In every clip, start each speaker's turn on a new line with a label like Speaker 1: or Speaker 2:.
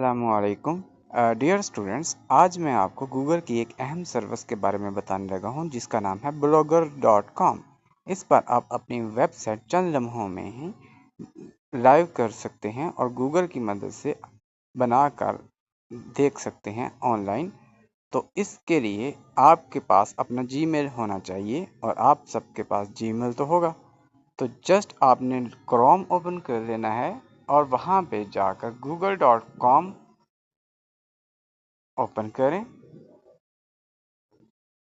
Speaker 1: अस्सलामुअलैकुम dear students, आज मैं आपको गूगल की एक अहम सर्विस के बारे में बताने लगा हूं जिसका नाम है blogger.com। इस पर आप अपनी वेबसाइट चंद लम्हों में ही लाइव कर सकते हैं और गूगल की मदद से बनाकर देख सकते हैं ऑनलाइन। तो इसके लिए आपके पास अपना जीमेल होना चाहिए और आप सबके पास जीमेल तो होगा। तो जस्ट आपने क्रोम ओपन कर लेना है और वहाँ पे जाकर google.com ओपन करें।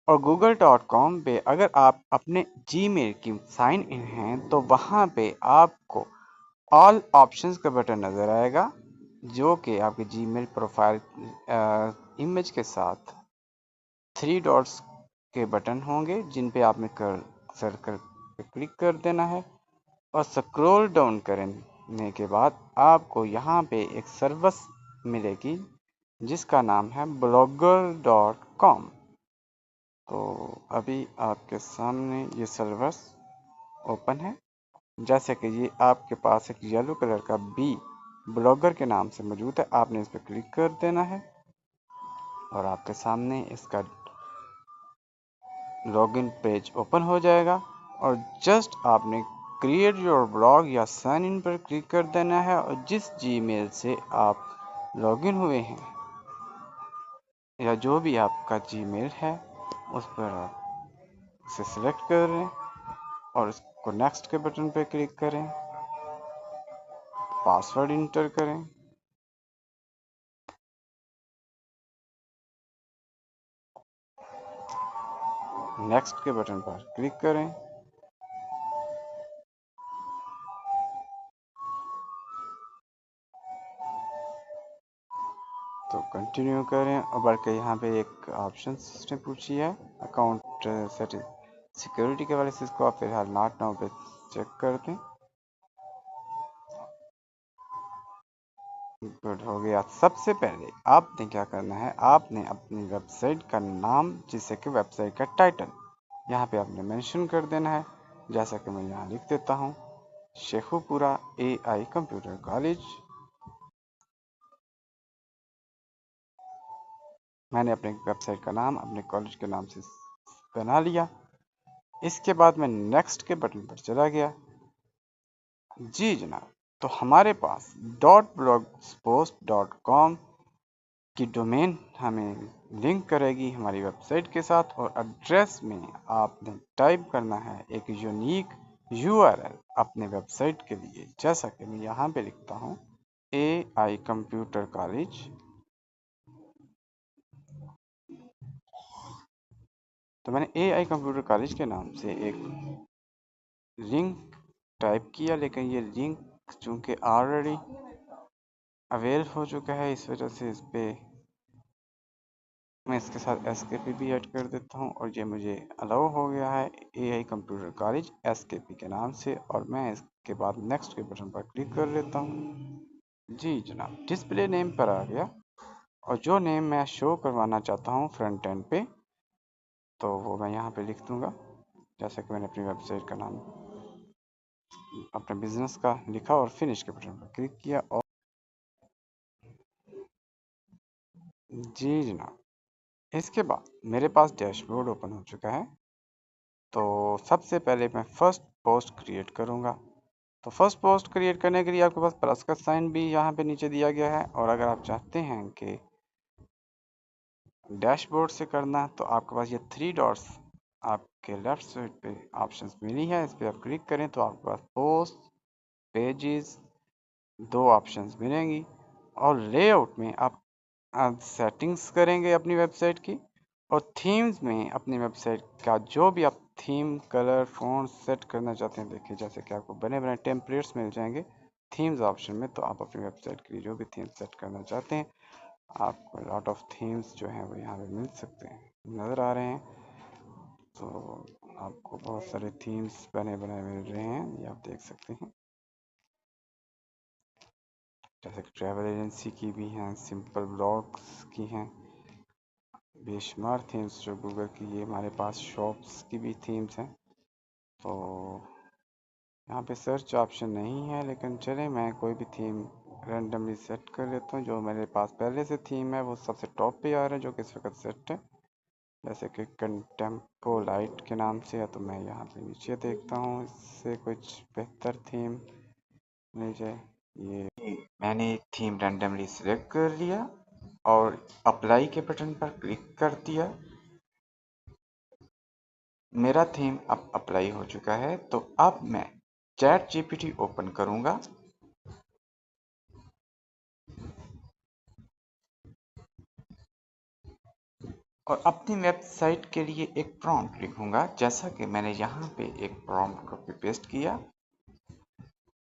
Speaker 1: और google.com पे अगर आप अपने जीमेल की साइन इन हैं तो वहाँ पे आपको ऑल ऑप्शंस का बटन नज़र आएगा, जो कि आपके जीमेल प्रोफाइल इमेज के साथ 3 डॉट्स के बटन होंगे, जिन पे आपने सर्कल पे क्लिक कर देना है और स्क्रॉल डाउन करने के बाद आपको यहाँ पे एक सर्विस मिलेगी जिसका नाम है blogger.com। तो अभी आपके सामने ये सर्विस ओपन है। जैसे कि ये आपके पास एक येलो कलर का बी ब्लॉगर के नाम से मौजूद है, आपने इस पर क्लिक कर देना है और आपके सामने इसका लॉगिन पेज ओपन हो जाएगा। और जस्ट आपने क्रिएट योर ब्लॉग या साइन इन पर क्लिक कर देना है और जिस जीमेल से आप लॉगिन हुए हैं या जो भी आपका जीमेल है उस पर आप उसे सिलेक्ट करें और उसको नेक्स्ट के बटन पर क्लिक करें, पासवर्ड इंटर करें। नेक्स्ट के बटन पर क्लिक करें। तो कंटिन्यू करें और बल्कि यहाँ पे एक ऑप्शन उसने पूछी है अकाउंट सिक्योरिटी के वाले से, इसको आप फिलहाल नॉट नाउ पे चेक कर दें। गुड हो गया। सबसे पहले आपने क्या करना है, आपने अपनी वेबसाइट का नाम, जिससे कि वेबसाइट का टाइटल यहाँ पे आपने मेंशन कर देना है। जैसा कि मैं यहाँ लिख देता हूँ, शेखुपुरा AI कंप्यूटर कॉलेज। मैंने अपने वेबसाइट का नाम अपने कॉलेज के नाम से बना लिया। इसके बाद मैं नेक्स्ट के बटन पर चला गया। जी जनाब, तो हमारे पास .blogspot.com की डोमेन हमें लिंक करेगी हमारी वेबसाइट के साथ और एड्रेस में आपने टाइप करना है एक यूनिक URL अपने वेबसाइट के लिए। जैसा कि मैं यहाँ पे लिखता हूँ AI कंप्यूटर कॉलेज। तो मैंने AI कंप्यूटर कॉलेज के नाम से एक लिंक टाइप किया, लेकिन ये लिंक चूंकि ऑलरेडी अवेल हो चुका है, इस वजह से इस पर मैं इसके साथ SKP भी ऐड कर देता हूँ और ये मुझे अलाउ हो गया है AI कंप्यूटर कॉलेज SKP के नाम से। और मैं इसके बाद नेक्स्ट के बटन पर क्लिक कर लेता हूँ। जी जनाब, डिस्प्ले नेम पर आ गया और जो नेम मैं शो करवाना चाहता हूँ फ्रंट एंड पे, तो वो मैं यहाँ पे लिख दूँगा। जैसे कि मैंने अपनी वेबसाइट का नाम अपने बिजनेस का लिखा और फिनिश के बटन पर क्लिक किया। और जी जनाब, इसके बाद मेरे पास डैशबोर्ड ओपन हो चुका है। तो सबसे पहले मैं फर्स्ट पोस्ट क्रिएट करूँगा। तो फर्स्ट पोस्ट क्रिएट करने के लिए आपके पास प्लस का साइन भी यहाँ पे नीचे दिया गया है। और अगर आप चाहते हैं कि डैशबोर्ड से करना, तो आपके पास ये 3 डॉट्स आपके लेफ्ट साइड पे ऑप्शंस मिली है, इस पर आप क्लिक करें तो आपके पास पोस्ट, पेजेस 2 ऑप्शंस मिलेंगी। और लेआउट में आप सेटिंग्स करेंगे अपनी वेबसाइट की और थीम्स में अपनी वेबसाइट का जो भी आप थीम, कलर, फ़ॉन्ट सेट करना चाहते हैं, देखिए जैसे कि आपको बने बनाए टेम्पलेट्स मिल जाएंगे थीम्स ऑप्शन में। तो आप अपनी वेबसाइट के लिए जो भी थीम सेट करना चाहते हैं, आपको लॉट ऑफ थीम्स जो हैं वो यहाँ पे मिल सकते हैं, नज़र आ रहे हैं। तो आपको बहुत सारे थीम्स बने बनाए मिल रहे हैं, ये आप देख सकते हैं। जैसे कि ट्रैवल एजेंसी की भी हैं, सिंपल ब्लॉग्स की हैं, बेशुमार थीम्स जो गूगल की। ये हमारे पास शॉप्स की भी थीम्स हैं। तो यहाँ पे सर्च ऑप्शन नहीं है, लेकिन चले मैं कोई भी थीम रैंडमली सेट कर लेता हूँ। जो मेरे पास पहले से थीम है वो सबसे टॉप पे आ रहा है, जो कि इस वक्त सेट है, जैसे कि कंटेम्पो लाइट के नाम से है। तो मैं यहाँ पे नीचे देखता हूँ इससे कुछ बेहतर थीम मिल जाए। ये मैंने एक थीम रैंडमली सिलेक्ट कर लिया और अप्लाई के बटन पर क्लिक कर दिया। मेरा थीम अब अप्लाई हो चुका है। तो अब मैं चैट जीपीटी ओपन करूंगा और अपनी वेबसाइट के लिए एक प्रॉम्प्ट लिखूंगा, जैसा कि मैंने यहाँ पे एक प्रॉम्प्ट कॉपी पेस्ट किया।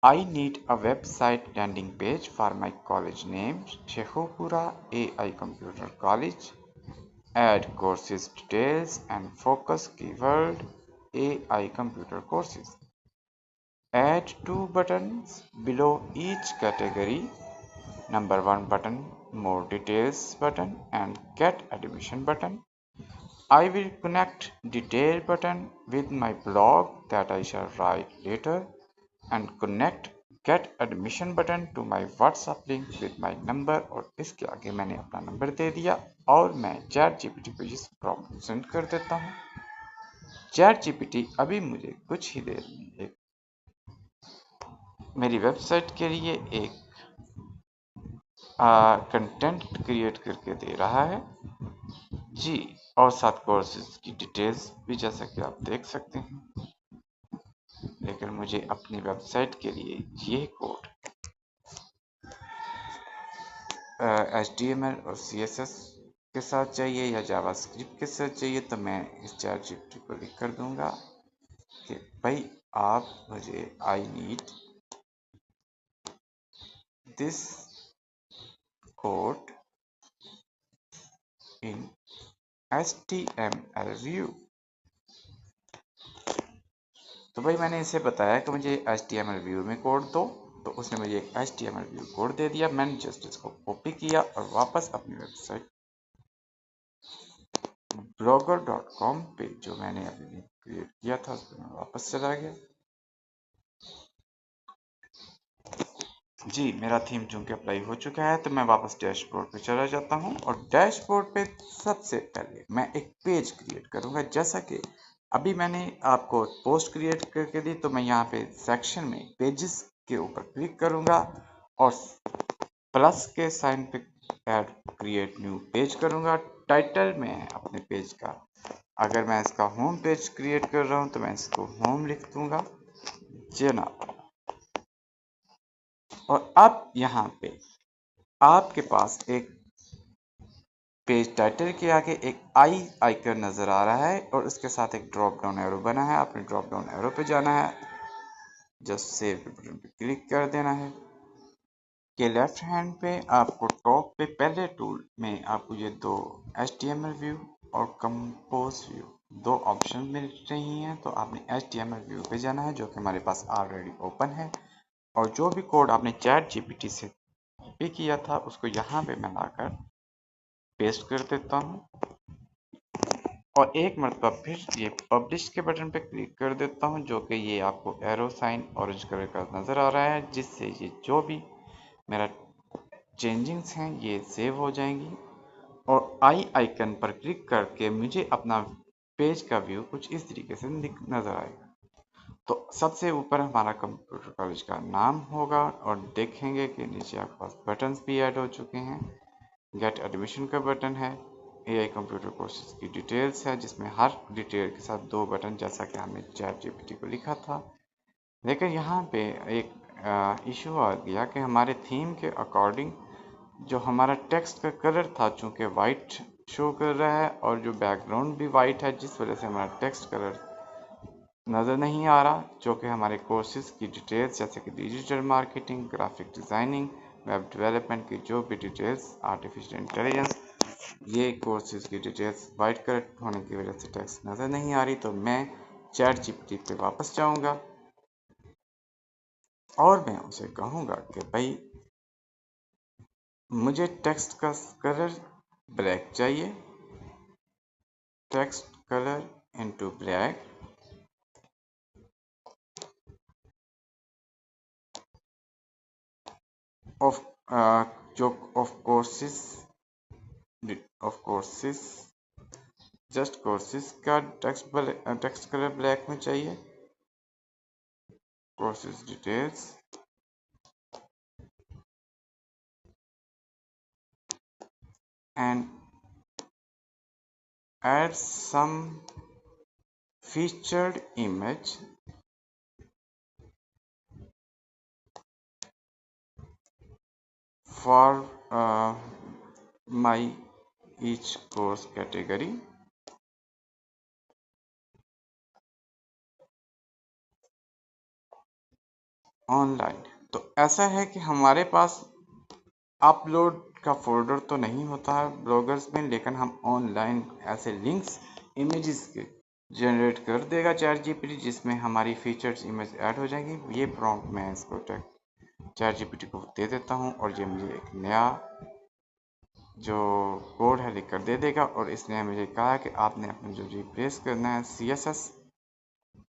Speaker 1: I need a website landing page for my college name, Shekhupura AI Computer College. Add courses details and focus keyword AI Computer Courses. Add two buttons below each category. Number 1 button, more details button, and get admission button. I will connect detail button with my blog that I shall write later, and connect get admission button to my WhatsApp link with my number। और इसके आगे मैंने अपना number दे दिया और मैं chat GPT को इस प्रॉम्प्ट सेंड कर देता हूँ। चैट जीपीटी अभी मुझे कुछ ही देर में एक मेरी वेबसाइट के लिए एक कंटेंट क्रिएट करके दे रहा है जी, और साथ कोर्सेज की डिटेल्स भी, जैसा कि आप देख सकते हैं। लेकिन मुझे अपनी वेबसाइट के लिए ये कोड HTML और CSS के साथ चाहिए या जावास्क्रिप्ट के साथ चाहिए। तो मैं इस चैट जीपीटी को लिख कर दूंगा कि भाई आप मुझे I need this code in HTML view. तो भाई मैंने इसे बताया कि मुझे HTML व्यू में कोड दो, तो उसने मुझे एक HTML व्यू कोड दे दिया। मैंने जस्ट इसको कॉपी किया और वापस अपनी वेबसाइट blogger.com पे जो मैंने अभी क्रिएट किया था उस पर मैं वापस चला गया। जी, मेरा थीम चूंकि अप्लाई हो चुका है तो मैं वापस डैशबोर्ड पे चला जाता हूँ और डैशबोर्ड पे सबसे पहले मैं एक पेज क्रिएट करूँगा। जैसा कि अभी मैंने आपको पोस्ट क्रिएट करके दी, तो मैं यहाँ पे सेक्शन में पेजेस के ऊपर क्लिक करूँगा और प्लस के साइन पे ऐड क्रिएट न्यू पेज करूँगा। टाइटल में अपने पेज का, अगर मैं इसका होम पेज क्रिएट कर रहा हूँ तो मैं इसको होम लिख दूंगा जनाब। और अब यहाँ पे आपके पास एक पेज टाइटल के आगे एक आई आइकन नजर आ रहा है और उसके साथ एक ड्रॉप डाउन एरो बना है। आपने ड्रॉप डाउन एरो पे जाना है, जस्ट सेव के बटन पे क्लिक कर देना है। के लेफ्ट हैंड पे आपको टॉप पे पहले टूल में आपको ये दो HTML व्यू और कंपोज व्यू दो ऑप्शन मिल रही हैं। तो आपने HTML व्यू पे जाना है, जो कि हमारे पास ऑलरेडी ओपन है, और जो भी कोड आपने चैट जीपीटी से कॉपी किया था उसको यहाँ पे मैं लाकर पेस्ट कर देता हूँ और एक मरतबा फिर ये पब्लिश के बटन पे क्लिक कर देता हूँ, जो कि ये आपको एरो साइन ऑरेंज कलर का नज़र आ रहा है, जिससे ये जो भी मेरा चेंजिंग्स हैं ये सेव हो जाएंगी। और आई आइकन पर क्लिक करके मुझे अपना पेज का व्यू कुछ इस तरीके से नज़र आएगा। तो सबसे ऊपर हमारा कंप्यूटर कॉलेज का नाम होगा और देखेंगे कि नीचे आपके पास बटन्स भी ऐड हो चुके हैं। गेट एडमिशन का बटन है, AI कंप्यूटर कोर्सेज की डिटेल्स है, जिसमें हर डिटेल के साथ दो बटन, जैसा कि हमने चैट जीपीटी को लिखा था। लेकिन यहाँ पे एक इशू आ गया कि हमारे थीम के अकॉर्डिंग जो हमारा टेक्स्ट का कलर था चूँकि वाइट शो कर रहा है और जो बैकग्राउंड भी वाइट है, जिस वजह से हमारा टेक्स्ट कलर नज़र नहीं आ रहा, जो कि हमारे कोर्सेज की डिटेल्स जैसे कि digital marketing, graphic designing, web development की जो भी डिटेल्स, आर्टिफिशियल इंटेलिजेंस, ये कोर्सेज की डिटेल्स वाइट कलर होने की वजह से टेक्स्ट नज़र नहीं आ रही। तो मैं चैट जीपीटी पे वापस जाऊंगा और मैं उसे कहूँगा कि भाई मुझे टेक्स्ट का कलर ब्लैक चाहिए, text colour into black, of जो ऑफ कोर्सेस जस्ट कोर्सेस का टेक्स्ट कलर ब्लैक में चाहिए। Courses details and add some featured image for my each course category। Online तो ऐसा है कि हमारे पास अपलोड का फोल्डर तो नहीं होता है ब्लॉगर्स में, लेकिन हम ऑनलाइन ऐसे लिंक्स इमेजेस के जनरेट कर देगा चैट जीपीटी, जिसमें हमारी फीचर्स इमेज ऐड हो जाएंगी। ये प्रॉम्प्ट मैं इसको चैट जीपीटी को दे देता हूँ और ये मुझे एक नया जो कोड है लिख कर दे देगा। और इसने मुझे कहा कि आपने अपने जो रिप्लेस करना है CSS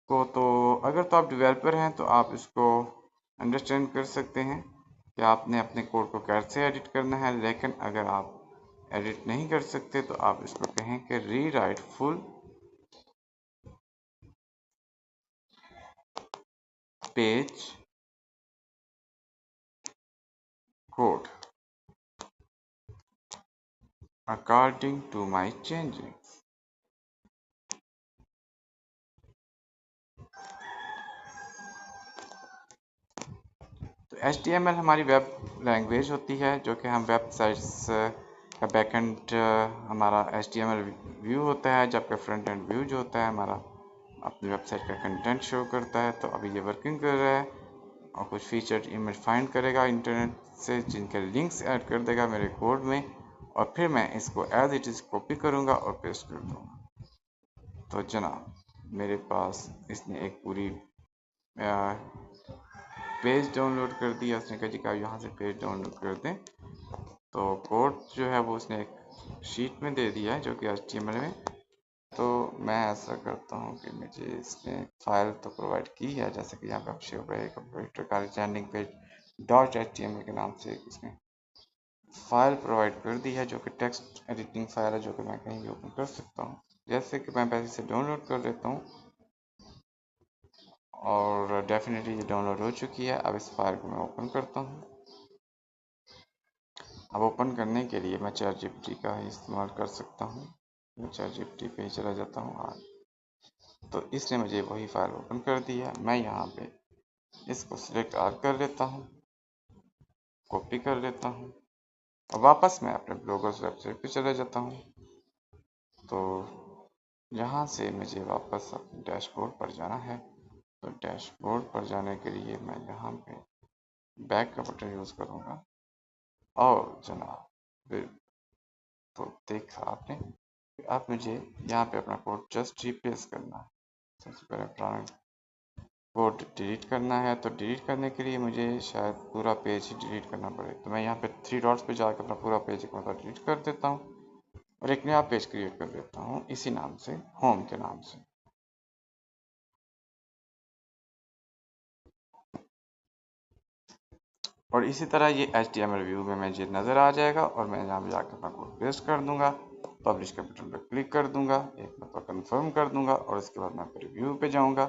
Speaker 1: को, तो अगर तो आप डेवलपर हैं तो आप इसको अंडरस्टैंड कर सकते हैं कि आपने अपने कोड को कैसे एडिट करना है। लेकिन अगर आप एडिट नहीं कर सकते तो आप इसको कहें कि rewrite full page code according to my changes. तो HTML हमारी वेब लैंग्वेज होती है, जो कि हम वेबसाइट्स का बैकएंड हमारा HTML व्यू होता है, जबकि फ्रंट एंड व्यू जो होता है हमारा अपनी वेबसाइट का कंटेंट शो करता है। तो अभी ये वर्किंग कर रहा है और कुछ फीचर इमेज फाइंड करेगा इंटरनेट से, जिनके लिंक्स ऐड कर देगा मेरे कोड में, और फिर मैं इसको एज इट इज़ कॉपी करूँगा और पेस्ट कर दूँगा। तो जनाब मेरे पास इसने एक पूरी पेज डाउनलोड कर दिया। उसने कहा जी कि आप यहाँ से पेज डाउनलोड कर दें, तो कोड जो है वो उसने एक शीट में दे दिया है जो कि HTML में। तो मैं ऐसा करता हूँ कि मुझे इसने फाइल तो प्रोवाइड की है, जैसे कि यहाँ पे आप शो करेगा कंप्यूटर का लैंडिंग पेज .html के नाम से इसने फाइल प्रोवाइड कर दी है, जो कि टेक्स्ट एडिटिंग फाइल है, जो कि मैं कहीं भी ओपन कर सकता हूँ। जैसे कि मैं पहले से डाउनलोड कर लेता हूँ और डेफिनेटली ये डाउनलोड हो चुकी है। अब इस फाइल को मैं ओपन करता हूँ। अब ओपन करने के लिए मैं चैट जीपीटी का ही इस्तेमाल कर सकता हूँ। मैं चैट जीपीटी पे ही चला जाता हूँ। तो इसने मुझे वही फाइल ओपन कर दी है। मैं यहाँ पे इसको सिलेक्ट आल कर लेता हूँ, कॉपी कर लेता हूँ और वापस मैं अपने ब्लॉगर्स वेबसाइट पे चला जाता हूँ। तो यहाँ से मुझे वापस अपने डैशबोर्ड पर जाना है। तो डैशबोर्ड पर जाने के लिए मैं यहाँ पे बैक का बटन यूज़ करूँगा और जनाब फिर तो देखा आपने, अब मुझे यहाँ पे अपना कोड जस्ट रिप्लेस करना है। सबसे पहले पुराना कोड डिलीट करना है, तो डिलीट करने के लिए मुझे शायद पूरा पेज ही डिलीट करना पड़े। तो मैं यहाँ पे 3 डॉट्स पे जाकर अपना पूरा पेज एक मतलब डिलीट कर देता हूँ और एक नया पेज क्रिएट कर देता हूँ इसी नाम से, होम के नाम से। और इसी तरह ये HTML व्यू में मुझे नज़र आ जाएगा और मैं यहाँ पे जाकर अपना कोड पेस्ट कर दूंगा, पब्लिश के बटन पर क्लिक कर दूंगा, एक मतलब कंफर्म कर दूंगा और इसके बाद मैं प्रीव्यू पे जाऊँगा।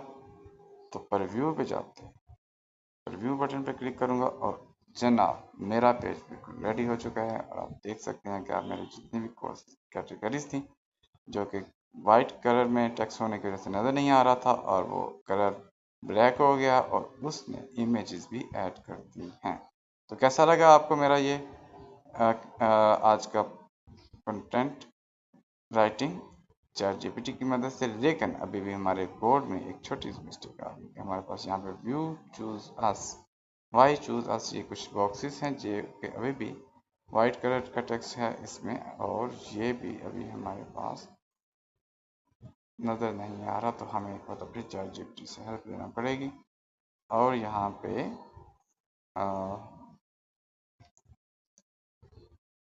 Speaker 1: तो प्रीव्यू पे जाते हैं, प्रीव्यू बटन पर क्लिक करूँगा और जनाब मेरा पेज बिल्कुल रेडी हो चुका है। और आप देख सकते हैं कि आप मेरी जितनी भी कोर्स कैटेगरीज थी, जो कि वाइट कलर में टेक्स्ट होने की वजह से नज़र नहीं आ रहा था, और वो कलर ब्लैक हो गया और उसने इमेजेस भी ऐड कर दी हैं। तो कैसा लगा आपको मेरा ये आज का कंटेंट राइटिंग चैट जीपीटी की मदद से? लेकिन अभी भी हमारे कोड में एक छोटी सी मिस्टेक आ गई। हमारे पास यहाँ पे व्यू चूज अस, वाई चूज अस, ये कुछ बॉक्सेस हैं जो कि अभी भी वाइट कलर का टेक्स्ट है इसमें, और ये भी अभी हमारे पास नज़र नहीं आ रहा। तो हमें एक बार अपनी चैट जीपीटी से हेल्प लेना पड़ेगी। और यहाँ पे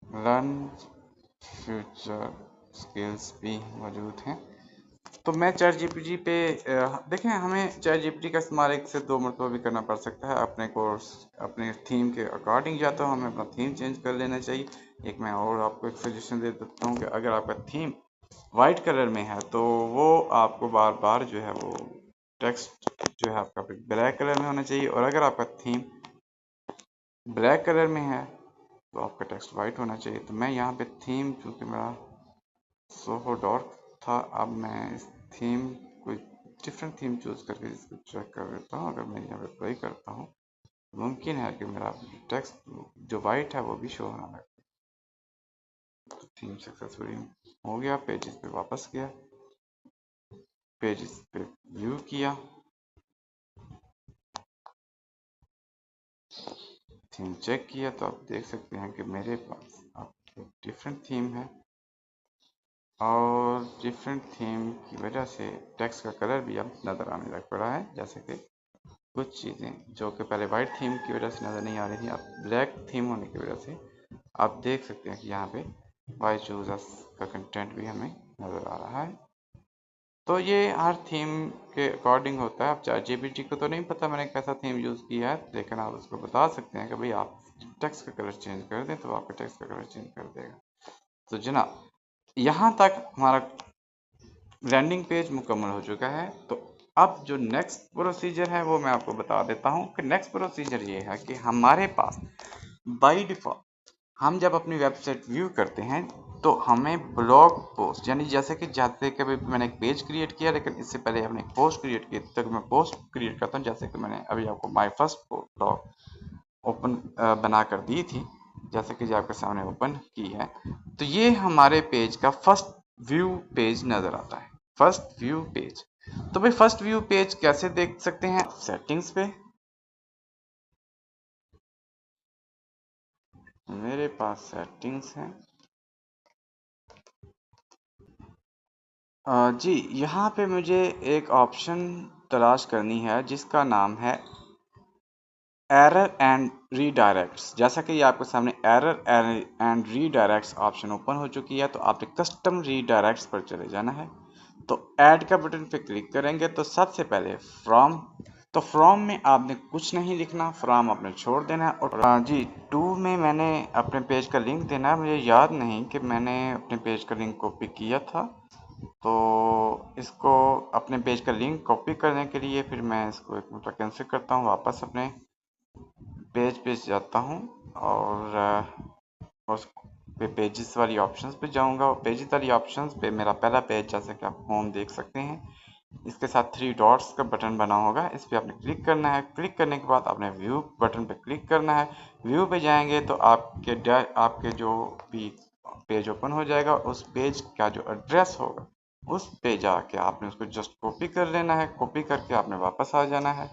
Speaker 1: लर्न फ्यूचर स्किल्स भी मौजूद हैं। तो मैं चैट जीपीटी पे देखें, हमें चैट जीपीटी का इस्तेमाल 1 से 2 मरतबा भी करना पड़ सकता है अपने कोर्स अपने थीम के अकॉर्डिंग, या तो हमें अपना थीम चेंज कर लेना चाहिए। एक मैं और आपको एक सजेशन दे देता हूँ कि अगर आपका थीम वाइट कलर में है तो वो आपको बार बार जो है वो टेक्स्ट जो है आपका ब्लैक कलर में होना चाहिए, और अगर आपका थीम ब्लैक कलर में है तो आपका टेक्स्ट वाइट होना चाहिए। तो मैं यहाँ पे थीम, चूँकि मेरा सोहो डॉट था, अब मैं इस थीम कोई डिफरेंट थीम चूज करके इसको चेक कर लेता हूँ। अगर मैं यहाँ पे अप्लाई करता हूँ, मुमकिन है कि मेरा टेक्स्ट जो वाइट है वो भी शो होना लगे। तो थीम सक्सेसफुली हो गया। पेजेस पे वापस गया, पेजेस पे व्यू किया, थीम चेक किया, तो आप देख सकते हैं कि मेरे पास अब डिफरेंट थीम है, और डिफरेंट थीम की वजह से टेक्स्ट का कलर भी अब नज़र आने लग पड़ा है। जैसे कि कुछ चीज़ें जो कि पहले वाइट थीम की वजह से नज़र नहीं आ रही थी, अब ब्लैक थीम होने की वजह से आप देख सकते हैं कि यहाँ पे वाई चूज अस का कंटेंट भी हमें नज़र आ रहा है। तो ये हर थीम के अकॉर्डिंग होता है। अब चैट जीपीटी को तो नहीं पता मैंने कैसा थीम यूज़ किया है, लेकिन आप उसको बता सकते हैं कि भाई आप टेक्स्ट का कलर चेंज कर दें, तो आपका टेक्स्ट का कलर चेंज कर देगा। तो जनाब, यहाँ तक हमारा लैंडिंग पेज मुकम्मल हो चुका है। तो अब जो नेक्स्ट प्रोसीजर है वो मैं आपको बता देता हूँ कि नेक्स्ट प्रोसीजर ये है कि हमारे पास बाय डिफ़ॉल्ट हम जब अपनी वेबसाइट व्यू करते हैं तो हमें ब्लॉग पोस्ट, यानी जैसे कि अभी मैंने एक पेज क्रिएट किया, लेकिन इससे पहले हमने एक पोस्ट क्रिएट की, तब मैं पोस्ट क्रिएट करता हूँ। जैसे कि मैंने अभी आपको माय फर्स्ट ब्लॉग ओपन बना कर दी थी, जैसे कि जो आपके सामने ओपन की है। तो ये हमारे पेज का फर्स्ट व्यू पेज नज़र आता है, फर्स्ट व्यू पेज। तो भाई फर्स्ट व्यू पेज कैसे देख सकते हैं? सेटिंग्स पे, मेरे पास सेटिंग्स है जी। यहाँ पे मुझे एक ऑप्शन तलाश करनी है जिसका नाम है एरर एंड रीडायरेक्ट्स। जैसा कि ये आपके सामने error and redirects option open हो चुकी है, तो आपने कस्टम रीडायरेक्ट्स पर चले जाना है। तो ऐड का बटन पे क्लिक करेंगे तो सबसे पहले फ्रॉम, तो फ्रॉम में आपने कुछ नहीं लिखना, फ्रॉम आपने छोड़ देना है। और जी, टू में मैंने अपने पेज का लिंक देना है। मुझे याद नहीं कि मैंने अपने पेज का लिंक कॉपी किया था, तो इसको अपने पेज का लिंक कॉपी करने के लिए फिर मैं इसको एक मतलब कैंसिल करता हूँ, वापस अपने पेज पे जाता हूँ और उस पे पेजेस वाली ऑप्शंस पे जाऊँगा। और पेजेस वाली ऑप्शंस पे मेरा पहला पेज, जैसे कि आप होम देख सकते हैं, इसके साथ 3 डॉट्स का बटन बना होगा, इस पर आपने क्लिक करना है। क्लिक करने के बाद आपने व्यू बटन पे क्लिक करना है। व्यू पे जाएंगे तो आपके जो भी पेज ओपन हो जाएगा, उस पेज का जो एड्रेस होगा उस पे जाके आपने उसको जस्ट कॉपी कर लेना है। कॉपी करके आपने वापस आ जाना है।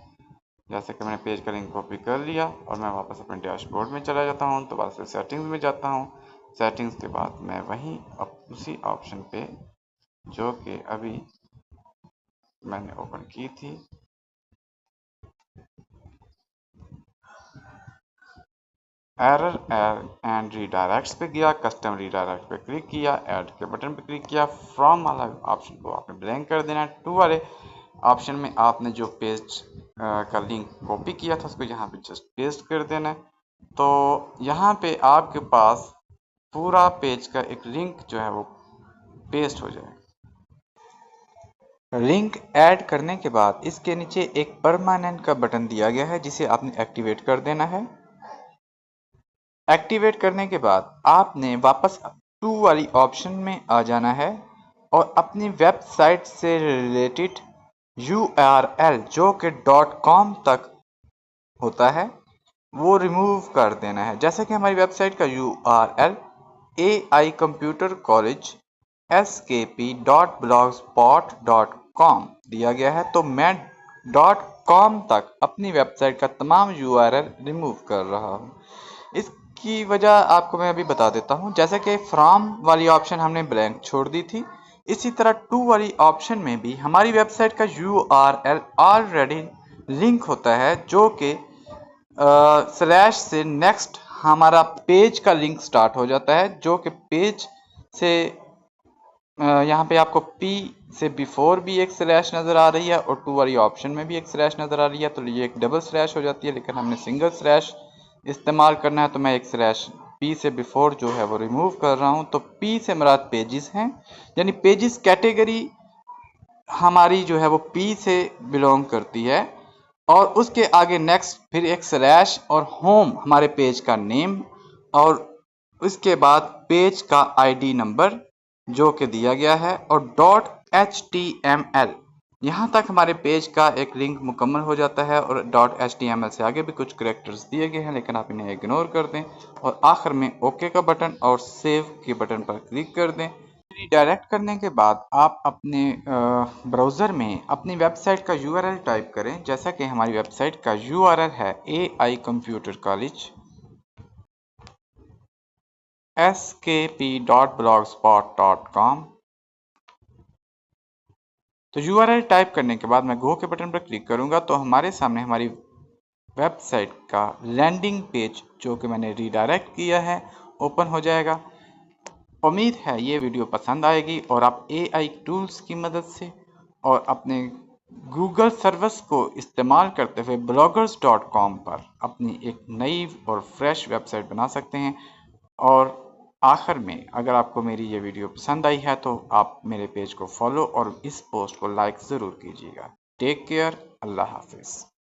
Speaker 1: जैसे कि मैंने पेज का लिंक कॉपी कर लिया और मैं वापस अपने डैशबोर्ड में चला जाता हूँ, तो वापस सेटिंग्स में जाता हूँ। सेटिंग्स के बाद मैं वहीं उसी ऑप्शन पे जो कि अभी मैंने ओपन की थी, एरर एंड रीडायरेक्ट्स पे गया, कस्टम रीडायरेक्ट पे क्लिक किया, ऐड के बटन पे क्लिक किया। फ्रॉम वाला ऑप्शन को आपने ब्लैंक कर देना है। टू वाले ऑप्शन में आपने जो पेज का लिंक कॉपी किया था उसको यहाँ पे जस्ट पेस्ट कर देना है। तो यहाँ पे आपके पास पूरा पेज का एक लिंक जो है वो पेस्ट हो जाएगा। लिंक ऐड करने के बाद इसके नीचे एक परमानेंट का बटन दिया गया है जिसे आपने एक्टिवेट कर देना है। एक्टिवेट करने के बाद आपने वापस टू वाली ऑप्शन में आ जाना है और अपनी वेबसाइट से रिलेटेड URL जो कि .com तक होता है वो रिमूव कर देना है। जैसे कि हमारी वेबसाइट का URL AI Computer College skp.blogspot.com दिया गया है, तो मैं .com तक अपनी वेबसाइट का तमाम URL रिमूव कर रहा हूँ। इसकी वजह आपको मैं अभी बता देता हूँ। जैसे कि फ्रॉम वाली ऑप्शन हमने ब्लैंक छोड़ दी थी, इसी तरह टू वाली ऑप्शन में भी हमारी वेबसाइट का URL ऑलरेडी लिंक होता है जो कि स्लैश से नेक्स्ट हमारा पेज का लिंक स्टार्ट हो जाता है, जो कि पेज से
Speaker 2: यहाँ पे आपको P से बिफोर भी एक स्लैश नज़र आ रही है और टू वाली ऑप्शन में भी एक स्लैश नज़र आ रही है, तो ये एक डबल स्लैश हो जाती है। लेकिन हमने सिंगल स्लैश इस्तेमाल करना है, तो मैं एक स्लैश P से बिफोर जो है वो रिमूव कर रहा हूँ। तो P से मुराद पेजेस हैं, यानी पेजेस कैटेगरी हमारी जो है वो P से बिलोंग करती है। और उसके आगे नेक्स्ट फिर एक स्लैश और होम हमारे पेज का नेम, और उसके बाद पेज का आईडी नंबर जो कि दिया गया है, और .html। यहाँ तक हमारे पेज का एक लिंक मुकम्मल हो जाता है। और .html से आगे भी कुछ करैक्टर्स दिए गए हैं, लेकिन आप इन्हें इग्नोर कर दें और आखिर में ओके का बटन और सेव के बटन पर क्लिक कर दें। रिडायरेक्ट करने के बाद आप अपने ब्राउज़र में अपनी वेबसाइट का यूआरएल टाइप करें। जैसा कि हमारी वेबसाइट का यूआरएल है AI कंप्यूटर कॉलेज skp.blogspot.com। तो यूआरएल टाइप करने के बाद मैं गो के बटन पर क्लिक करूंगा तो हमारे सामने हमारी वेबसाइट का लैंडिंग पेज जो कि मैंने रीडायरेक्ट किया है ओपन हो जाएगा। उम्मीद है ये वीडियो पसंद आएगी और आप AI टूल्स की मदद से और अपने गूगल सर्विस को इस्तेमाल करते हुए bloggers.com पर अपनी एक नई और फ्रेश वेबसाइट बना सकते हैं। और आखिर में अगर आपको मेरी ये वीडियो पसंद आई है तो आप मेरे पेज को फॉलो और इस पोस्ट को लाइक ज़रूर कीजिएगा। टेक केयर, अल्लाह हाफिज़।